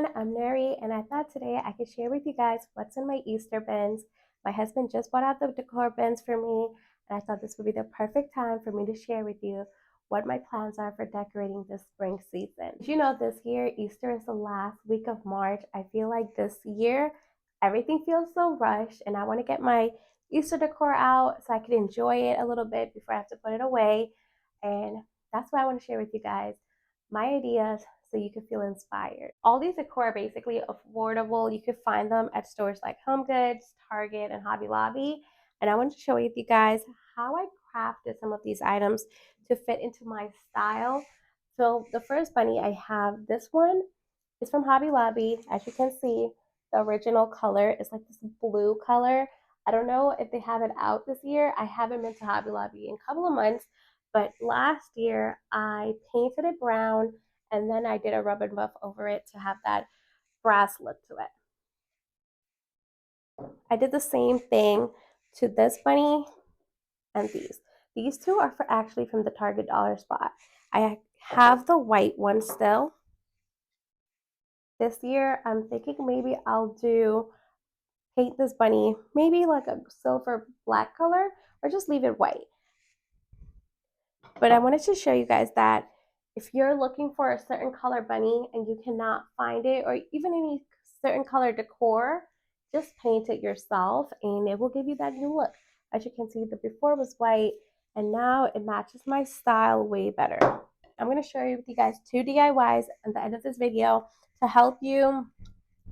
everyone, I'm Nuri, and I thought today I could share with you guys what's in my Easter bins. My husband just bought out the decor bins for me, and I thought this would be the perfect time for me to share with you what my plans are for decorating this spring season. Did you know this year Easter is the last week of March? I feel like this year everything feels so rushed, and I want to get my Easter decor out so I can enjoy it a little bit before I have to put it away. And that's why I want to share with you guys my ideas so you can feel inspired. All these decor are basically affordable. You can find them at stores like Home Goods, Target, and Hobby Lobby. And I want to share with you guys how I crafted some of these items to fit into my style. So the first bunny I have, this one is from Hobby Lobby. As you can see, the original color is like this blue color. I don't know if they have it out this year. I haven't been to Hobby Lobby in a couple of months, but last year I painted it brown and then I did a rub and buff over it to have that brass look to it. I did the same thing to this bunny and these. These two are actually from the Target dollar spot. I have the white one still. This year I'm thinking maybe I'll paint this bunny maybe like a silver black color or just leave it white. But I wanted to show you guys that if you're looking for a certain color bunny and you cannot find it, or even any certain color decor, just paint it yourself and it will give you that new look. As you can see, the before was white and now it matches my style way better. I'm going to share with you guys 2 DIYs at the end of this video to help you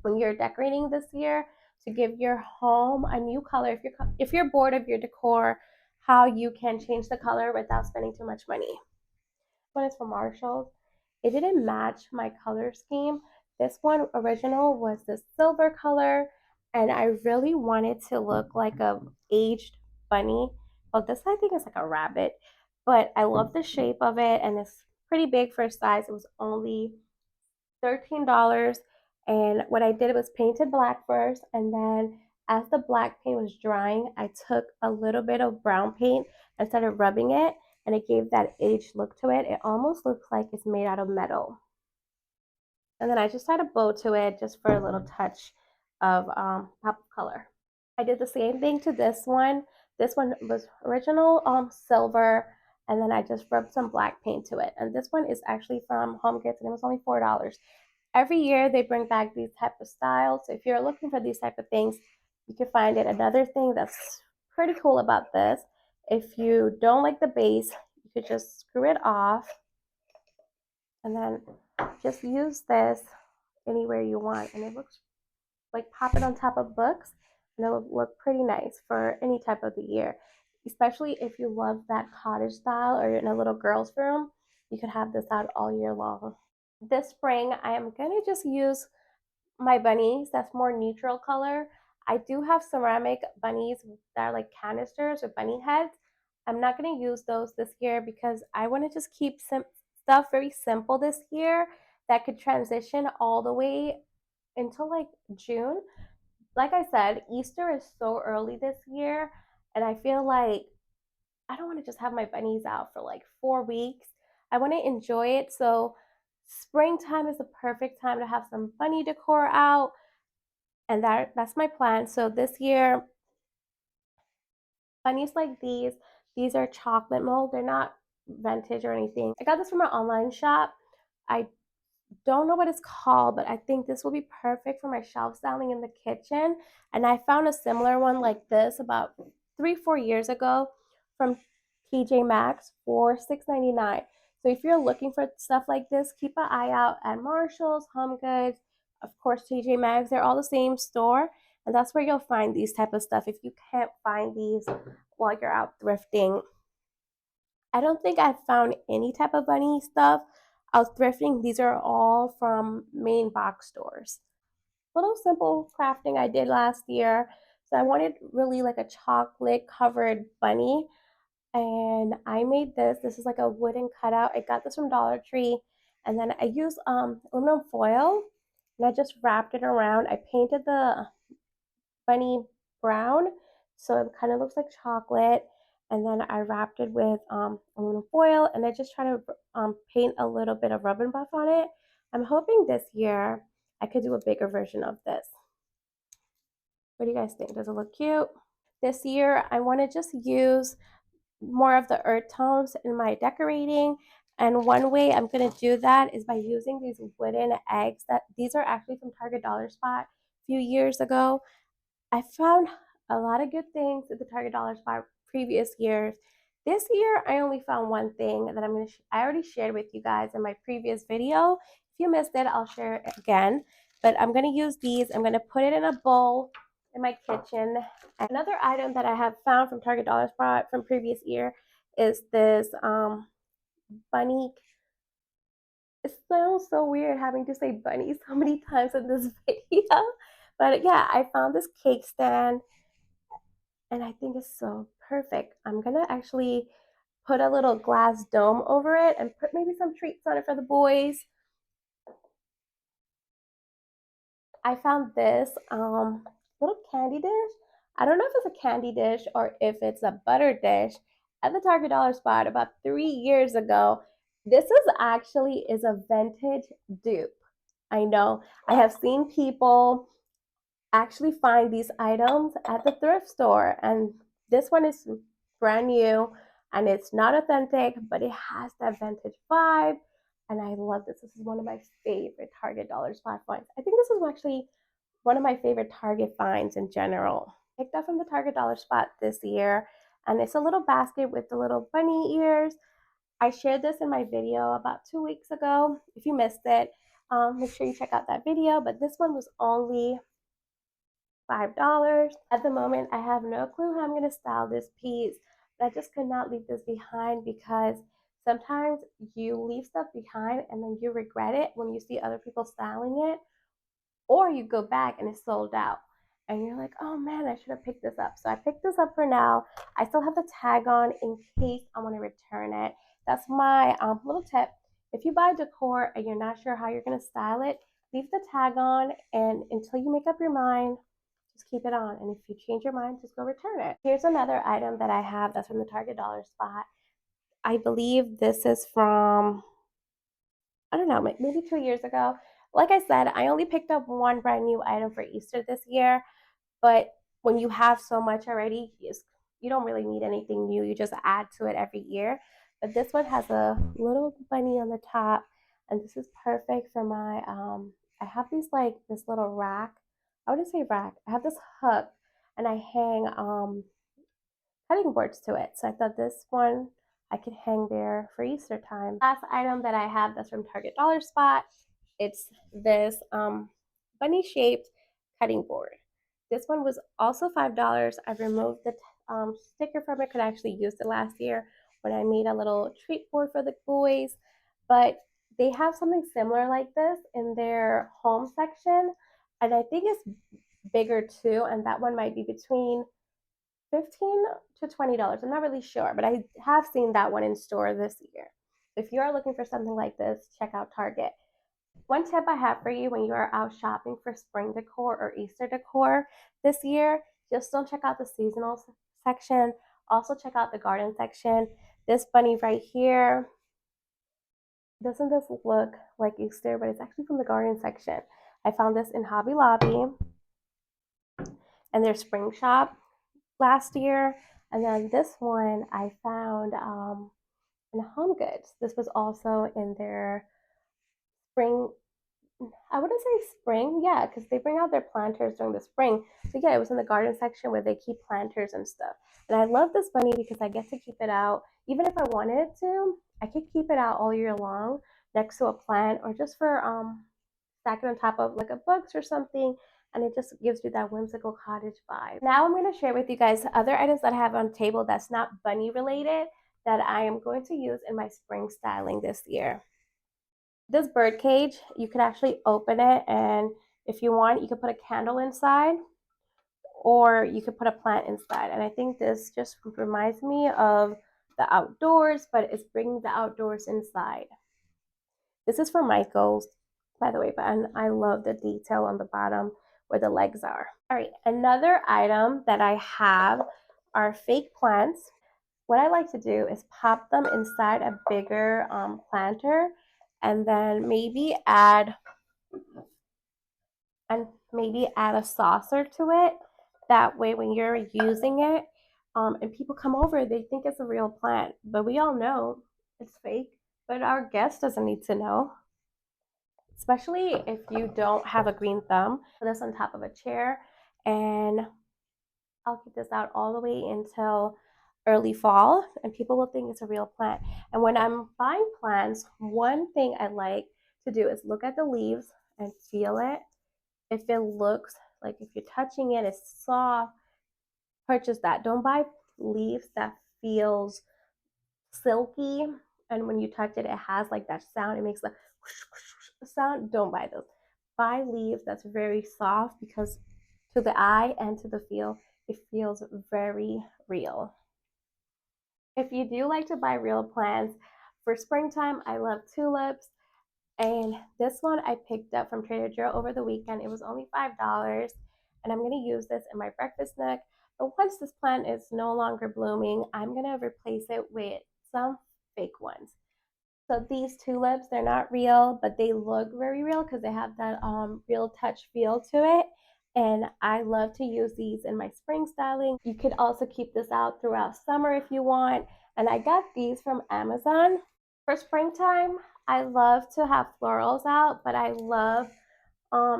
when you're decorating this year, to give your home a new color. If you're bored of your decor, how you can change the color without spending too much money. One is from Marshalls. It didn't match my color scheme. This one original was the silver color, and I really wanted to look like a aged bunny. Well, this I think is like a rabbit, but I love the shape of it, and it's pretty big for size. It was only $13. And what I did was painted black first, and then as the black paint was drying, I took a little bit of brown paint and started rubbing it, and it gave that aged look to it. It almost looks like it's made out of metal. And then I just had a bow to it just for a little touch of pop of color. I did the same thing to this one. This one was original silver, and then I just rubbed some black paint to it. And this one is actually from Home Goods, and it was only $4. Every year they bring back these type of styles. So if you're looking for these type of things, you can find it. Another thing that's pretty cool about this, if you don't like the base, you could just screw it off and then just use this anywhere you want. And it looks like pop it on top of books and it'll look pretty nice for any type of the year. Especially if you love that cottage style or in a little girl's room, you could have this out all year long. This spring, I am going to just use my bunnies that's more neutral color. I do have ceramic bunnies that are like canisters or bunny heads. I'm not going to use those this year because I want to just keep stuff very simple this year that could transition all the way until like June. Like I said, Easter is so early this year, and I feel like I don't want to just have my bunnies out for like 4 weeks. I want to enjoy it. So springtime is the perfect time to have some bunny decor out, and that's my plan. So this year, bunnies like these are chocolate mold. They're not vintage or anything. I got this from an online shop. I don't know what it's called, but I think this will be perfect for my shelf styling in the kitchen. And I found a similar one like this about 3-4 years ago from TJ Maxx for $6.99. So if you're looking for stuff like this, keep an eye out at Marshalls, Home Goods, of course TJ Maxx. They're all the same store, and that's where you'll find these type of stuff if you can't find these while you're out thrifting. I don't think I've found any type of bunny stuff out thrifting. These are all from main box stores. Little simple crafting I did last year. So I wanted really like a chocolate covered bunny, and I made this. This is like a wooden cutout. I got this from Dollar Tree, and then I used aluminum foil, and I just wrapped it around. I painted the bunny brown, so it kind of looks like chocolate. And then I wrapped it with aluminum foil, and I just try to paint a little bit of rub and buff on it. I'm hoping this year I could do a bigger version of this. What do you guys think? Does it look cute? This year, I want to just use more of the earth tones in my decorating. And one way I'm going to do that is by using these wooden eggs. These are actually from Target Dollar Spot a few years ago. I found a lot of good things at the Target Dollar Spot previous years. This year, I only found one thing that I already shared with you guys in my previous video. If you missed it, I'll share it again. But I'm going to use these. I'm going to put it in a bowl in my kitchen. Another item that I have found from Target Dollar Spot from previous year is this bunny. It sounds so weird having to say bunny so many times in this video. But yeah, I found this cake stand and I think it's so perfect. I'm gonna actually put a little glass dome over it and put maybe some treats on it for the boys. I found this little candy dish. I don't know if it's a candy dish or if it's a butter dish at the Target Dollar Spot about 3 years ago. This is a vintage dupe. I know I have seen people actually find these items at the thrift store, and this one is brand new and it's not authentic, but it has that vintage vibe. And I love this. This is one of my favorite Target Dollar Spot finds. I think this is actually one of my favorite Target finds in general. Picked up from the Target Dollar Spot this year, and it's a little basket with the little bunny ears. I shared this in my video about 2 weeks ago. If you missed it, make sure you check out that video. But this one was only $5. At the moment, I have no clue how I'm going to style this piece, but I just could not leave this behind because sometimes you leave stuff behind and then you regret it when you see other people styling it, or you go back and it's sold out and you're like, oh man, I should have picked this up. So I picked this up for now. I still have the tag on in case I want to return it. That's my little tip. If you buy decor and you're not sure how you're going to style it, leave the tag on, and until you make up your mind, just keep it on. And if you change your mind, just go return it. Here's another item that I have that's from the Target Dollar Spot. I believe this is from, I don't know, maybe 2 years ago. Like I said, I only picked up one brand new item for Easter this year, but when you have so much already, you don't really need anything new. You just add to it every year. But this one has a little bunny on the top, and this is perfect for my, I have this little rack. I wouldn't say rack. I have this hook, and I hang cutting boards to it. So I thought this one I could hang there for Easter time. Last item that I have that's from Target Dollar Spot, it's this bunny shaped cutting board. This one was also $5. I removed the sticker from it. Could actually use it last year when I made a little treat board for the boys. But they have something similar like this in their home section, and I think it's bigger too. And that one might be between $15 to $20. I'm not really sure, but I have seen that one in store this year. If you are looking for something like this, check out Target. One tip I have for you when you are out shopping for spring decor or Easter decor this year, just don't check out the seasonal section. Also check out the garden section. This bunny right here, doesn't this look like Easter, but it's actually from the garden section. I found this in Hobby Lobby and their spring shop last year. And then this one I found in Home Goods. This was also in their spring, I wouldn't say spring, yeah, because they bring out their planters during the spring. So yeah, it was in the garden section where they keep planters and stuff. And I love this bunny because I get to keep it out. Even if I wanted to, I could keep it out all year long next to a plant, or just for stack it on top of like a books or something, and it just gives you that whimsical cottage vibe. Now I'm going to share with you guys other items that I have on the table that's not bunny related that I am going to use in my spring styling this year. This bird cage, you could actually open it, and if you want, you could put a candle inside, or you could put a plant inside. And I think this just reminds me of the outdoors, but it's bringing the outdoors inside. This is for Michael's, by the way, but I love the detail on the bottom where the legs are. All right, another item that I have are fake plants. What I like to do is pop them inside a bigger planter, and then maybe add maybe add a saucer to it. That way when you're using it, and people come over, they think it's a real plant, but we all know it's fake. But our guest doesn't need to know, especially if you don't have a green thumb. Put this on top of a chair, and I'll keep this out all the way until early fall, and people will think it's a real plant. And when I'm buying plants, one thing I like to do is look at the leaves and feel it. If it looks like, if you're touching it, it's soft, purchase that. Don't buy leaves that feels silky, and when you touch it, it has like that sound. It makes the whoosh, whoosh, whoosh sound. Don't buy those. Buy leaves that's very soft, because to the eye and to the feel, it feels very real. If you do like to buy real plants for springtime, I love tulips. And this one I picked up from Trader Joe over the weekend. It was only $5. And I'm going to use this in my breakfast nook. But once this plant is no longer blooming, I'm going to replace it with some fake ones. So these tulips, they're not real, but they look very real because they have that real touch feel to it. And I love to use these in my spring styling. You could also keep this out throughout summer if you want. And I got these from Amazon. For springtime, I love to have florals out, but I love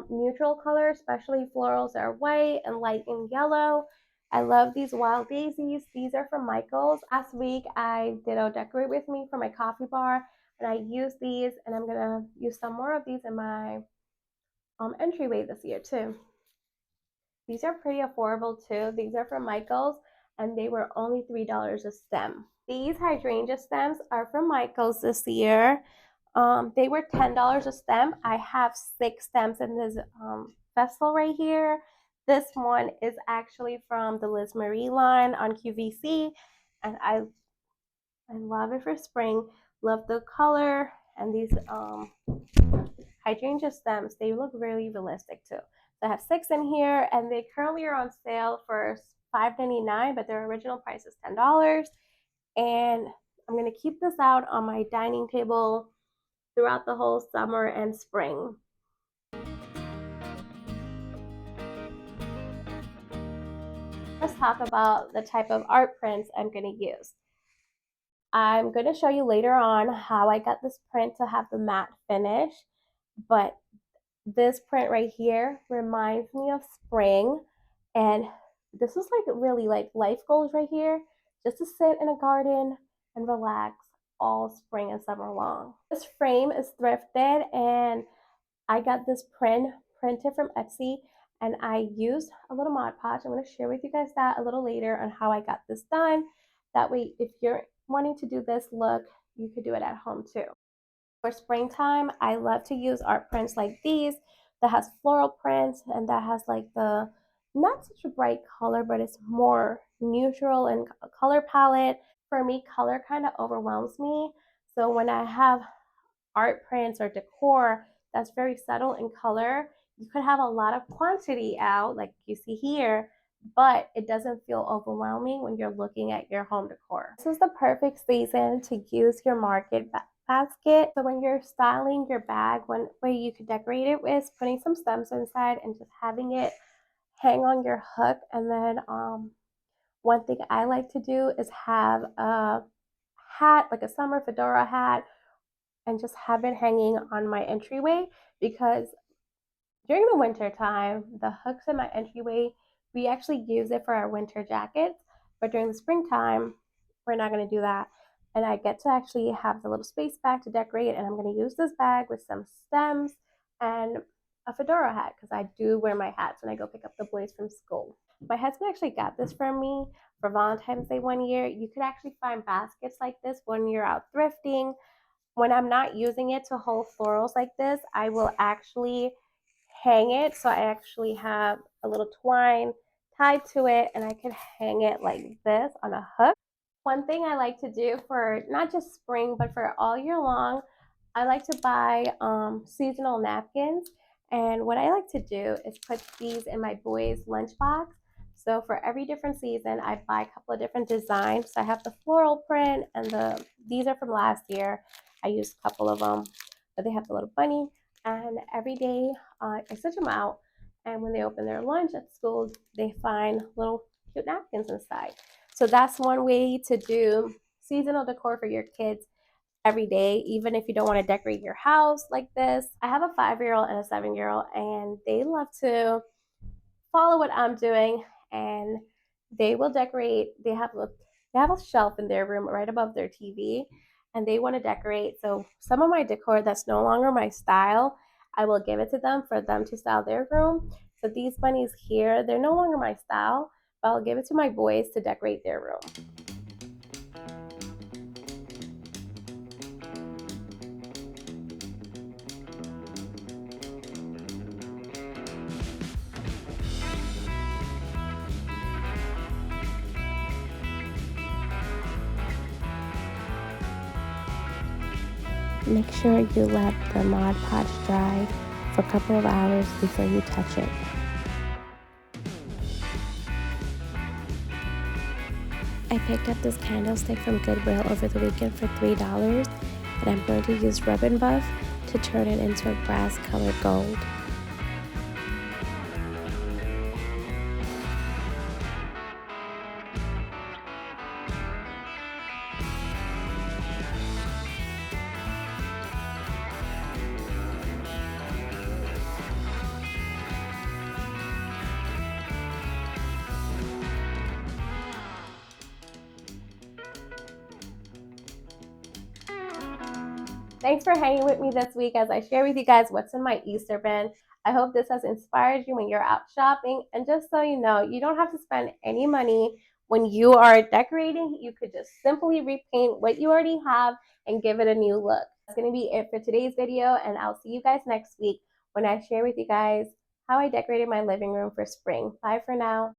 neutral colors, especially florals that are white and light and yellow. I love these wild daisies. These are from Michael's. Last week I did a decorate with me for my coffee bar, and I used these, and I'm gonna use some more of these in my entryway this year too. These are pretty affordable too. These are from Michael's, and they were only $3 a stem. These hydrangea stems are from Michael's this year. They were $10 a stem. I have 6 stems in this vessel right here. This one is actually from the Liz Marie line on QVC, and I love it for spring. Love the color, and these hydrangea stems, they look really realistic too. So I have 6 in here, and they currently are on sale for $5.99, but their original price is $10. And I'm going to keep this out on my dining table throughout the whole summer and spring. Let's talk about the type of art prints I'm going to use. I'm going to show you later on how I got this print to have the matte finish, but this print right here reminds me of spring, and this is like really like life goals right here, just to sit in a garden and relax all spring and summer long. This frame is thrifted, and I got this printed from Etsy, and I used a little Mod Podge. I'm going to share with you guys that a little later on how I got this done. That way, if you're wanting to do this look, you could do it at home too. For springtime, I love to use art prints like these that has floral prints, and that has like the not such a bright color, but it's more neutral in color palette. For me, color kind of overwhelms me. So when I have art prints or decor that's very subtle in color, you could have a lot of quantity out like you see here, but it doesn't feel overwhelming when you're looking at your home decor. This is the perfect season to use your market basket. So when you're styling your bag, one way you could decorate it is putting some stems inside and just having it hang on your hook. And then one thing I like to do is have a hat, like a summer fedora hat, and just have it hanging on my entryway, because during the winter time, the hooks in my entryway, we actually use it for our winter jackets, but during the springtime, we're not going to do that. And I get to actually have the little space bag to decorate, and I'm going to use this bag with some stems and a fedora hat, because I do wear my hats when I go pick up the boys from school. My husband actually got this for me for Valentine's Day one year. You could actually find baskets like this when you're out thrifting. When I'm not using it to hold florals like this, I will actually hang it. So I actually have a little twine tied to it, and I can hang it like this on a hook. One thing I like to do for not just spring, but for all year long, I like to buy seasonal napkins. And what I like to do is put these in my boys' lunchbox. So for every different season, I buy a couple of different designs. So I have the floral print, and these are from last year. I used a couple of them, but they have the little bunny. And every day I switch them out. And when they open their lunch at school, they find little cute napkins inside. So that's one way to do seasonal decor for your kids every day, even if you don't want to decorate your house like this. I have a 5-year-old and a 7-year-old, and they love to follow what I'm doing, and they will decorate. They have a shelf in their room right above their TV, and they want to decorate. So some of my decor that's no longer my style, I will give it to them for them to style their room. So these bunnies here, they're no longer my style, but I'll give it to my boys to decorate their room. Make sure you let the Mod Podge dry for a couple of hours before you touch it. I picked up this candlestick from Goodwill over the weekend for $3, and I'm going to use Rub and Buff to turn it into a brass colored gold. Thanks for hanging with me this week as I share with you guys what's in my Easter bin. I hope this has inspired you when you're out shopping. And just so you know, you don't have to spend any money when you are decorating. You could just simply repaint what you already have and give it a new look. That's going to be it for today's video, and I'll see you guys next week when I share with you guys how I decorated my living room for spring. Bye for now.